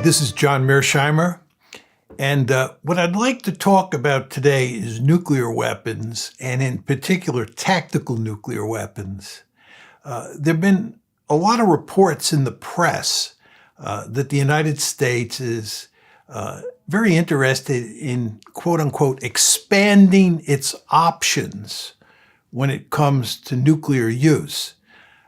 this is John Mearsheimer, and what I'd like to talk about today is nuclear weapons, and in particular, tactical nuclear weapons. There have been a lot of reports in the press that the United States is very interested in, quote unquote, expanding its options when it comes to nuclear use.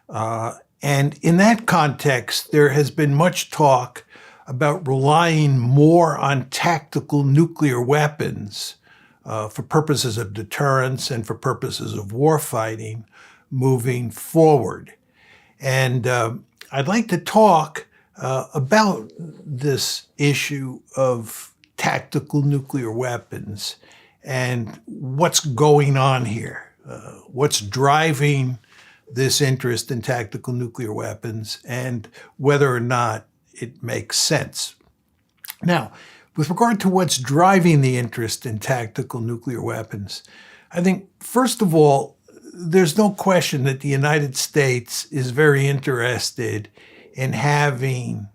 And in that context, there has been much talk about relying more on tactical nuclear weapons for purposes of deterrence and for purposes of warfighting moving forward. And I'd like to talk about this issue of tactical nuclear weapons and what's going on here, what's driving this interest in tactical nuclear weapons, and whether or not it makes sense. Now, with regard to what's driving the interest in tactical nuclear weapons, I think, first of all, there's no question that the United States is very interested in having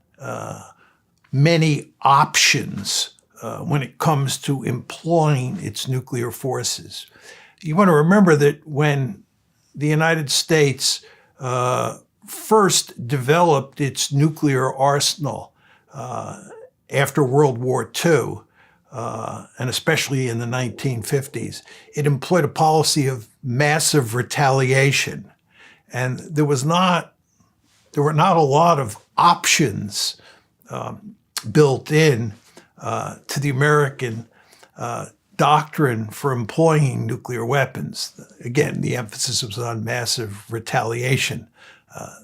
many options when it comes to employing its nuclear forces. You want to remember that when the United States first developed its nuclear arsenal after World War II, and especially in the 1950s, it employed a policy of massive retaliation. And there were not a lot of options built in to the American doctrine for employing nuclear weapons. Again, the emphasis was on massive retaliation,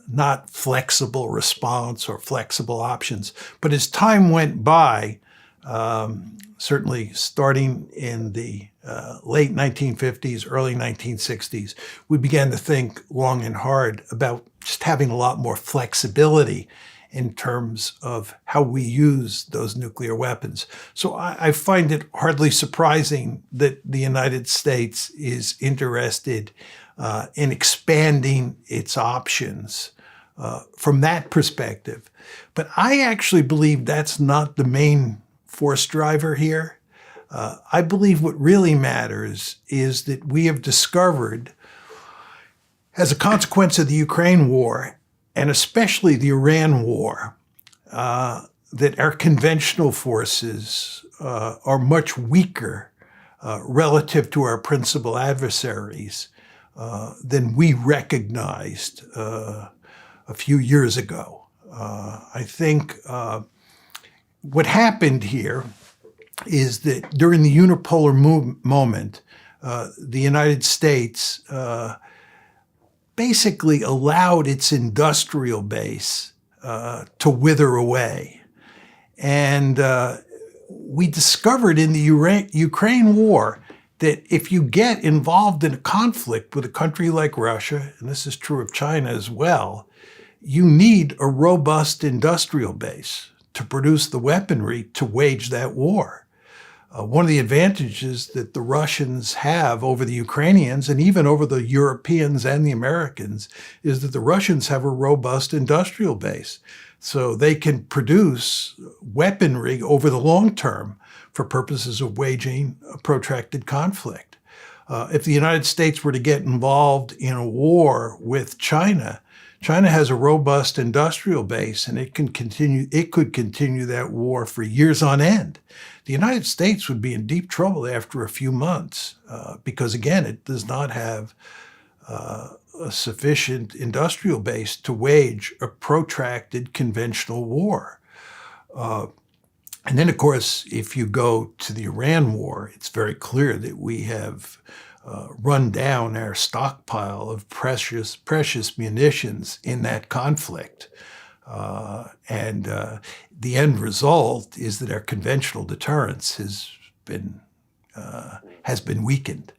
not flexible response or flexible options. But as time went by, certainly starting in the late 1950s, early 1960s, we began to think long and hard about just having a lot more flexibility in terms of how we use those nuclear weapons. So I find it hardly surprising that the United States is interested in expanding its options from that perspective. But I actually believe that's not the main force driver here. I believe what really matters is that we have discovered, as a consequence of the Ukraine war, and especially the Iran war, that our conventional forces are much weaker relative to our principal adversaries than we recognized a few years ago. I think what happened here is that during the unipolar moment, the United States basically allowed its industrial base to wither away. And we discovered in the Ukraine war that if you get involved in a conflict with a country like Russia, and this is true of China as well, you need a robust industrial base to produce the weaponry to wage that war. One of the advantages that the Russians have over the Ukrainians and even over the Europeans and the Americans is that the Russians have a robust industrial base. So they can produce weaponry over the long term for purposes of waging a protracted conflict. If the United States were to get involved in a war with China, China has a robust industrial base, and it could continue that war for years on end. The United States would be in deep trouble after a few months because, again, it does not have a sufficient industrial base to wage a protracted conventional war. And then, of course, if you go to the Iran war, it's very clear that we have run down our stockpile of precious munitions in that conflict. And the end result is that our conventional deterrence has been weakened.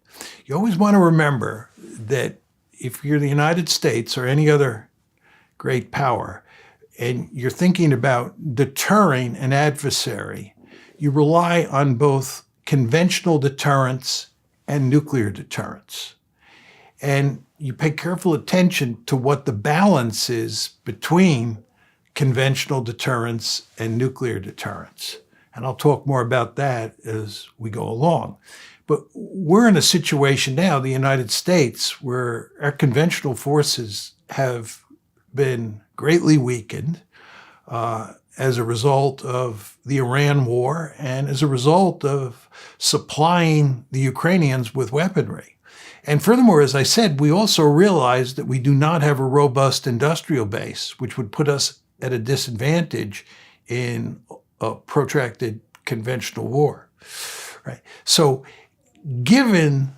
You always want to remember that if you're the United States or any other great power, and you're thinking about deterring an adversary, you rely on both conventional deterrence and nuclear deterrence. And you pay careful attention to what the balance is between conventional deterrence and nuclear deterrence. And I'll talk more about that as we go along. But we're in a situation now, the United States, where our conventional forces have been greatly weakened as a result of the Iran war and as a result of supplying the Ukrainians with weaponry. And furthermore, as I said, we also realize that we do not have a robust industrial base, which would put us at a disadvantage in a protracted conventional war. Right? So given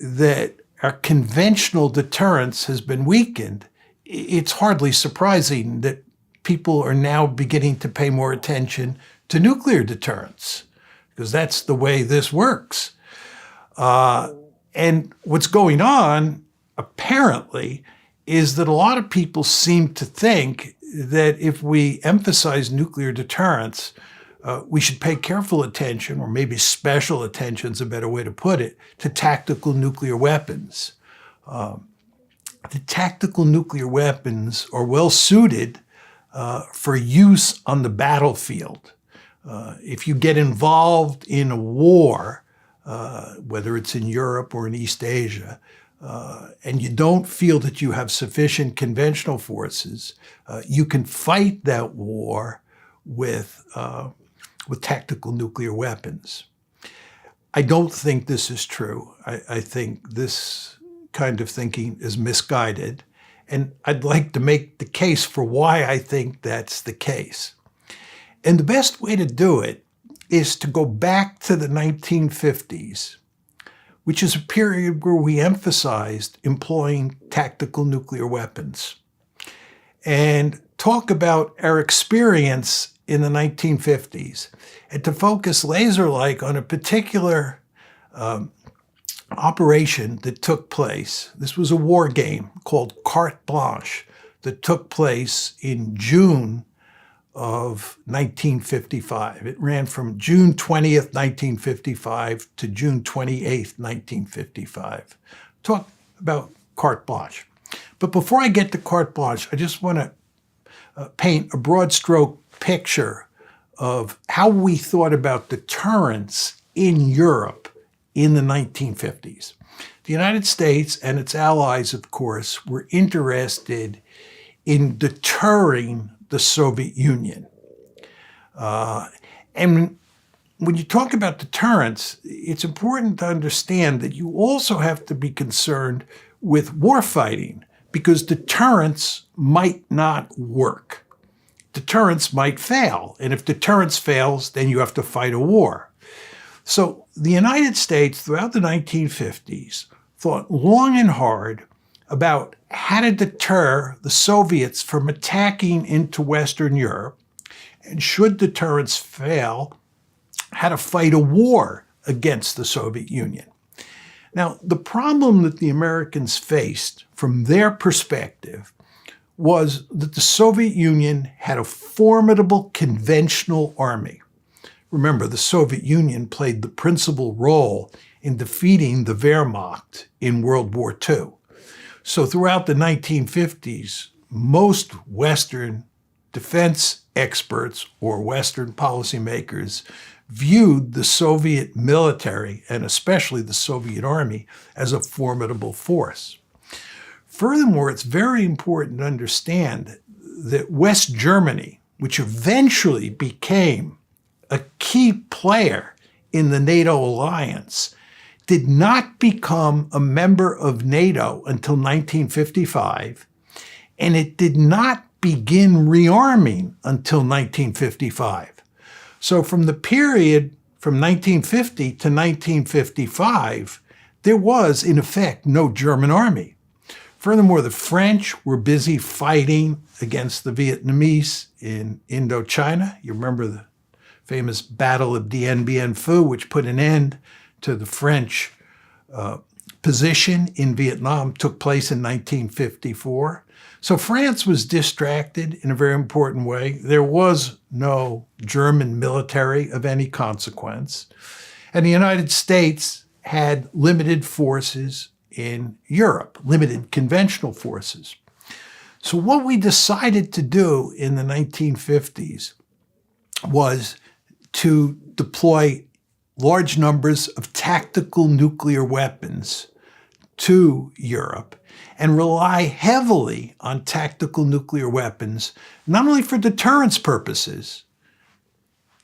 that our conventional deterrence has been weakened, it's hardly surprising that people are now beginning to pay more attention to nuclear deterrence, because that's the way this works. And what's going on, apparently, is that a lot of people seem to think that if we emphasize nuclear deterrence, we should pay careful attention, or maybe special attention is a better way to put it, to tactical nuclear weapons. The tactical nuclear weapons are well suited for use on the battlefield. If you get involved in a war, whether it's in Europe or in East Asia, and you don't feel that you have sufficient conventional forces, you can fight that war with tactical nuclear weapons. I don't think this is true. I think this kind of thinking is misguided, and I'd like to make the case for why I think that's the case. And the best way to do it is to go back to the 1950s, which is a period where we emphasized employing tactical nuclear weapons, and talk about our experience in the 1950s, and to focus laser-like on a particular operation that took place. This was a war game called Carte Blanche that took place in June of 1955. It ran from June 20th, 1955 to June 28th, 1955. Talk about Carte Blanche. But before I get to Carte Blanche, I just want to paint a broad stroke picture of how we thought about deterrence in Europe in the 1950s. The United States and its allies, of course, were interested in deterring the Soviet Union. And when you talk about deterrence, it's important to understand that you also have to be concerned with warfighting, because deterrence might not work. Deterrence might fail, and if deterrence fails, then you have to fight a war. So the United States, throughout the 1950s, thought long and hard about how to deter the Soviets from attacking into Western Europe, and should deterrence fail, how to fight a war against the Soviet Union. Now, the problem that the Americans faced from their perspective was that the Soviet Union had a formidable conventional army. Remember, the Soviet Union played the principal role in defeating the Wehrmacht in World War II. So throughout the 1950s, most Western defense experts or Western policymakers viewed the Soviet military, and especially the Soviet army, as a formidable force. Furthermore, it's very important to understand that West Germany, which eventually became a key player in the NATO alliance, did not become a member of NATO until 1955, and it did not begin rearming until 1955. So from the period from 1950 to 1955, there was, in effect, no German army. Furthermore, the French were busy fighting against the Vietnamese in Indochina. You remember the famous Battle of Dien Bien Phu, which put an end to the French position in Vietnam, took place in 1954. So France was distracted in a very important way. There was no German military of any consequence. And the United States had limited forces in Europe, limited conventional forces. So what we decided to do in the 1950s was to deploy large numbers of tactical nuclear weapons to Europe and rely heavily on tactical nuclear weapons, not only for deterrence purposes,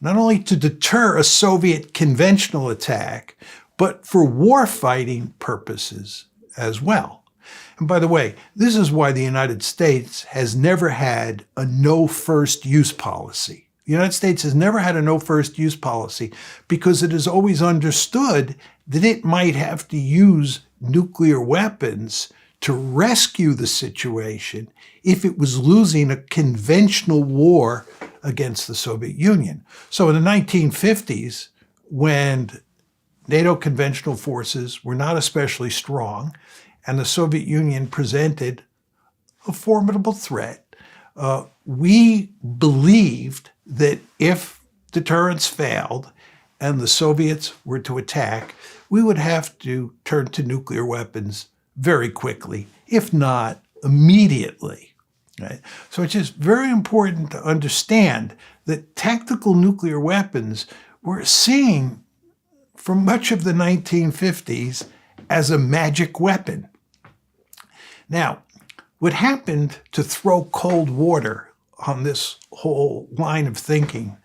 not only to deter a Soviet conventional attack, but for warfighting purposes as well. And by the way, this is why the United States has never had a no first use policy. The United States has never had a no first use policy because it has always understood that it might have to use nuclear weapons to rescue the situation if it was losing a conventional war against the Soviet Union. So in the 1950s, when NATO conventional forces were not especially strong, and the Soviet Union presented a formidable threat, we believed that if deterrence failed and the Soviets were to attack, we would have to turn to nuclear weapons very quickly, if not immediately. Right? So it's just very important to understand that tactical nuclear weapons were seen for much of the 1950s as a magic weapon. Now, what happened to throw cold water on this whole line of thinking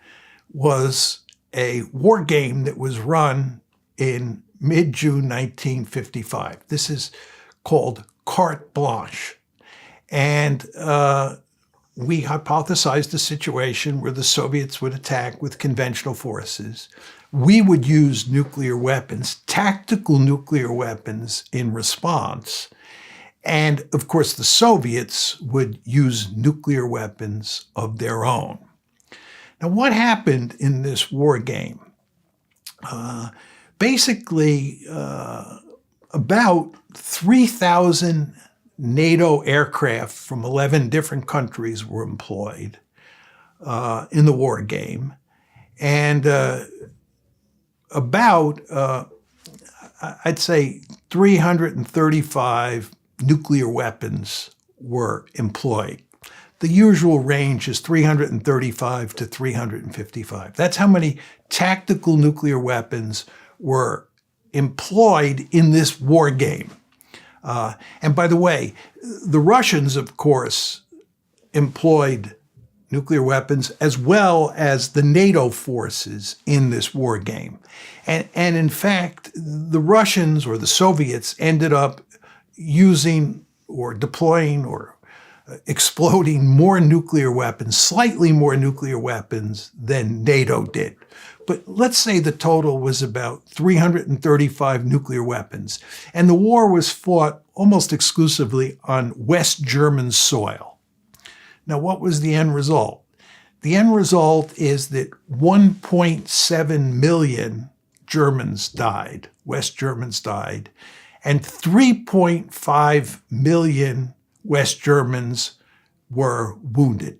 was a war game that was run in mid-June 1955. This is called Carte Blanche. And we hypothesized a situation where the Soviets would attack with conventional forces. We would use nuclear weapons, tactical nuclear weapons, in response. And of course, the Soviets would use nuclear weapons of their own. Now, what happened in this war game? Basically, about 3,000 NATO aircraft from 11 different countries were employed in the war game. And about, I'd say, 335 nuclear weapons were employed. The usual range is 335 to 355. That's how many tactical nuclear weapons were employed in this war game. And by the way, the Russians, of course, employed nuclear weapons as well as the NATO forces in this war game. And in fact, the Russians or the Soviets ended up using or deploying or exploding more nuclear weapons, slightly more nuclear weapons than NATO did. But let's say the total was about 335 nuclear weapons. And the war was fought almost exclusively on West German soil. Now, what was the end result? The end result is that 1.7 million Germans died, West Germans died, and 3.5 million West Germans were wounded.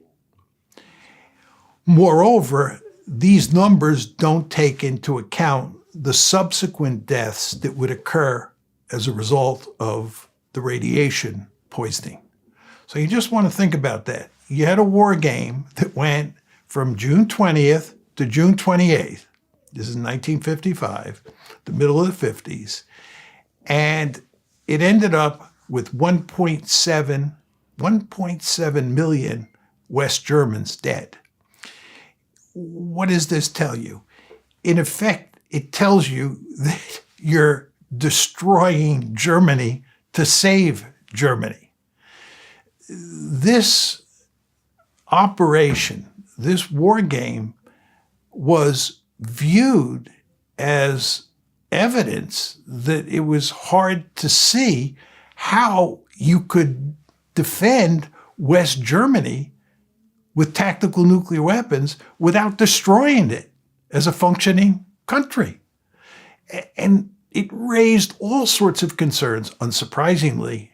Moreover, these numbers don't take into account the subsequent deaths that would occur as a result of the radiation poisoning. So you just want to think about that. You had a war game that went from June 20th to June 28th. This is 1955, the middle of the 50s. And it ended up with 1.7 million West Germans dead. What does this tell you? In effect, it tells you that you're destroying Germany to save Germany. This operation, this war game, was viewed as evidence that it was hard to see how you could defend West Germany with tactical nuclear weapons without destroying it as a functioning country. And it raised all sorts of concerns, unsurprisingly,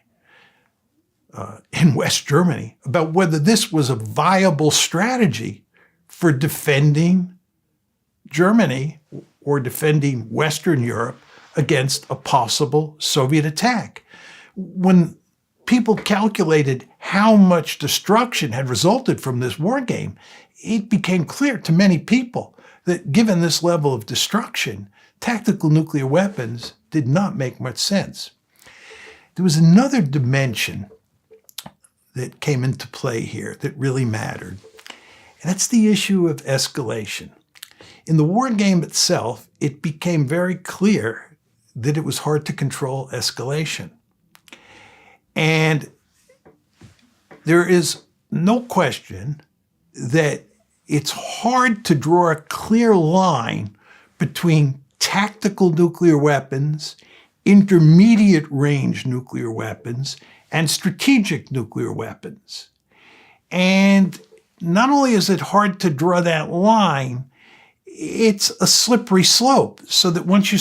in West Germany about whether this was a viable strategy for defending Germany or defending Western Europe against a possible Soviet attack. When people calculated how much destruction had resulted from this war game, it became clear to many people that given this level of destruction, tactical nuclear weapons did not make much sense. There was another dimension that came into play here that really mattered, and that's the issue of escalation. In the war game itself, it became very clear that it was hard to control escalation. And there is no question that it's hard to draw a clear line between tactical nuclear weapons, intermediate range nuclear weapons, and strategic nuclear weapons. And not only is it hard to draw that line, it's a slippery slope, so that once you